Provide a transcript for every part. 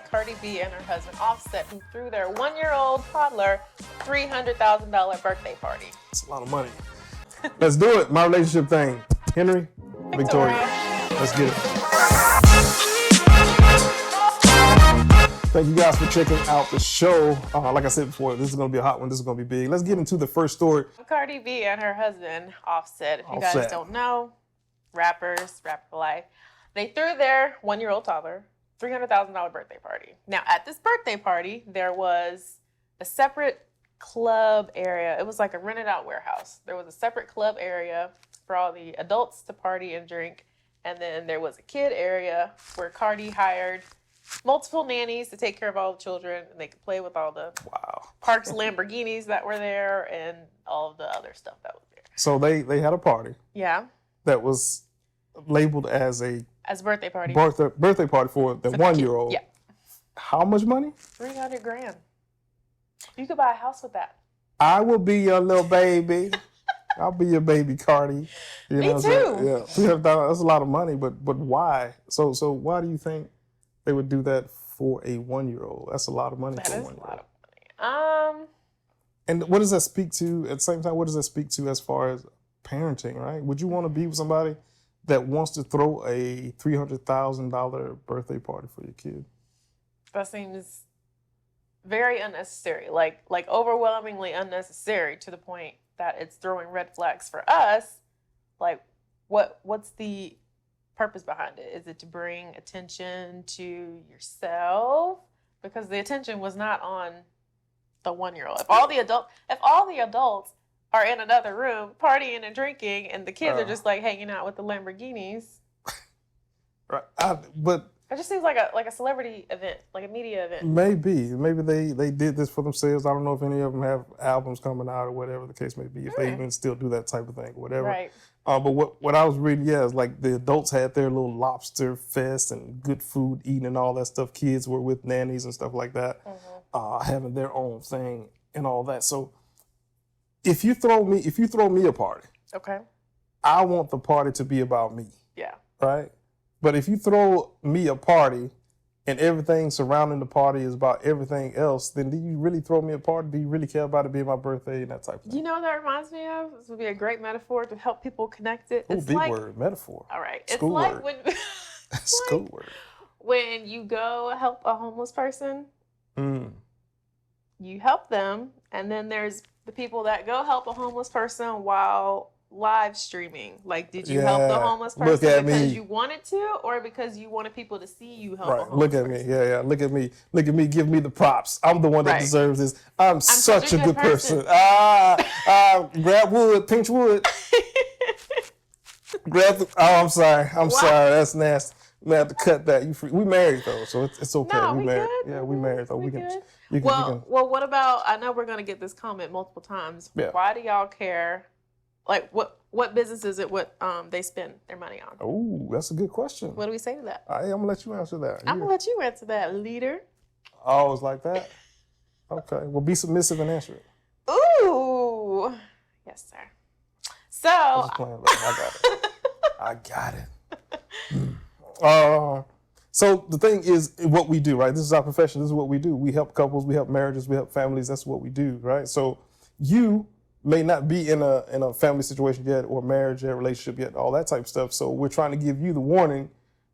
Cardi B and her husband Offset, who threw their 1-year-old toddler $300,000 birthday party. It's a lot of money. Let's do it. My relationship thing. Henry, Victoria. Let's get it. Thank you guys for checking out the show. Like I said before, this is going to be a hot one. This is going to be big. Let's get into the first story. Cardi B and her husband Offset. If you guys don't know, rapper for life. They threw their 1-year-old toddler $300,000 birthday party. Now, at this birthday party, there was a separate club area. It was like a rented out warehouse. There was a separate club area for all the adults to party and drink. And then there was a kid area where Cardi hired multiple nannies to take care of all the children, and they could play with all the parked Lamborghinis that were there and all of the other stuff that was there. So they had a party. Yeah. That was labeled as a birthday party. Birthday party for the 1-year-old. Yeah. How much money? $300,000. You could buy a house with that. I will be your little baby. I'll be your baby, Cardi. You Me know too. Yeah, $300,000. That's a lot of money, but why? So why do you think they would do that for a 1-year-old? That's a lot of money for a 1-year-old. That is a lot of money. And what does that speak to? At the same time, what does that speak to as far as parenting? Right? Would you want to be with somebody that wants to throw a $300,000 birthday party for your kid? That seems very unnecessary, like overwhelmingly unnecessary, to the point that it's throwing red flags for us. Like, what's the purpose behind it? Is it to bring attention to yourself? Because the attention was not on the 1-year-old. If all the adults are in another room partying and drinking, and the kids are just like hanging out with the Lamborghinis, right? But it just seems like a celebrity event, like a media event. Maybe they did this for themselves. I don't know if any of them have albums coming out or whatever the case may be. If they even still do that type of thing, or whatever. Right. But what I was reading, is like the adults had their little lobster fest and good food eating and all that stuff. Kids were with nannies and stuff like that, having their own thing and all that. So if you throw me a party, okay, I want the party to be about me. Yeah. Right. But if you throw me a party and everything surrounding the party is about everything else, then do you really throw me a party? Do you really care about it being my birthday and that type of thing? You know what that reminds me of? This would be a great metaphor to help people connect it. It's big word, metaphor. All right. School it's word. like when School word. When you go help a homeless person, you help them, and then there's the people that go help a homeless person while live streaming. Like, did you help the homeless person because you wanted to, or because you wanted people to see you help a homeless person? Look at me. Yeah. Look at me. Give me the props. I'm the one that deserves this. I'm such a good person. Grab wood, pinch wood. I'm sorry. Sorry. That's nasty. We have to cut that. We married though, so it's okay. No, we married. Good. Yeah, we married though. We can. Well, what about? I know we're gonna get this comment multiple times. Yeah. Why do y'all care? Like, what business is it? What they spend their money on? Oh, that's a good question. What do we say to that? I'm gonna let you answer that. I'm gonna let you answer that, leader. Oh, it's like that. Okay. Well, be submissive and answer it. Ooh, yes, sir. So I got it. So the thing is what we do, right? This is our profession. This is what we do. We help couples, we help marriages, we help families. That's what we do, right? So you may not be in a family situation yet, or marriage yet, relationship yet, all that type of stuff. So we're trying to give you the warning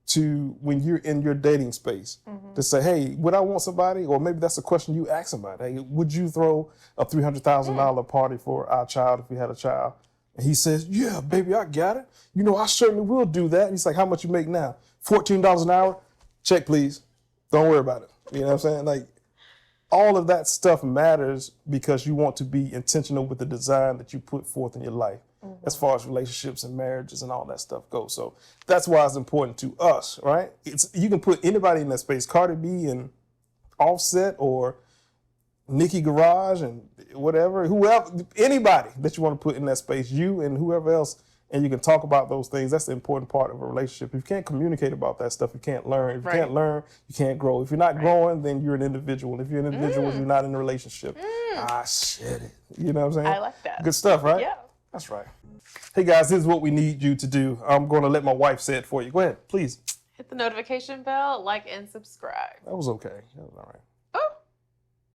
to when you're in your dating space to say, hey, would I want somebody? Or maybe that's a question you ask somebody. Hey, would you throw a $300,000 party for our child if we had a child? And he says, yeah, baby, I got it. You know, I certainly will do that. And he's like, how much you make now? $14 an hour? Check, please. Don't worry about it. You know what I'm saying? Like, all of that stuff matters because you want to be intentional with the design that you put forth in your life as far as relationships and marriages and all that stuff goes. So that's why it's important to us, right? You can put anybody in that space, Cardi B and Offset or Nicki Garage and whatever, whoever, anybody that you want to put in that space, you and whoever else, and you can talk about those things. That's the important part of a relationship. If you can't communicate about that stuff, you can't learn. If you can't learn, you can't grow. If you're not growing, then you're an individual. If you're an individual, you're not in a relationship. Shit. You know what I'm saying? I like that. Good stuff, right? Yeah. That's right. Hey guys, this is what we need you to do. I'm going to let my wife say it for you. Go ahead, please. Hit the notification bell, like, and subscribe. That was okay. That was all right.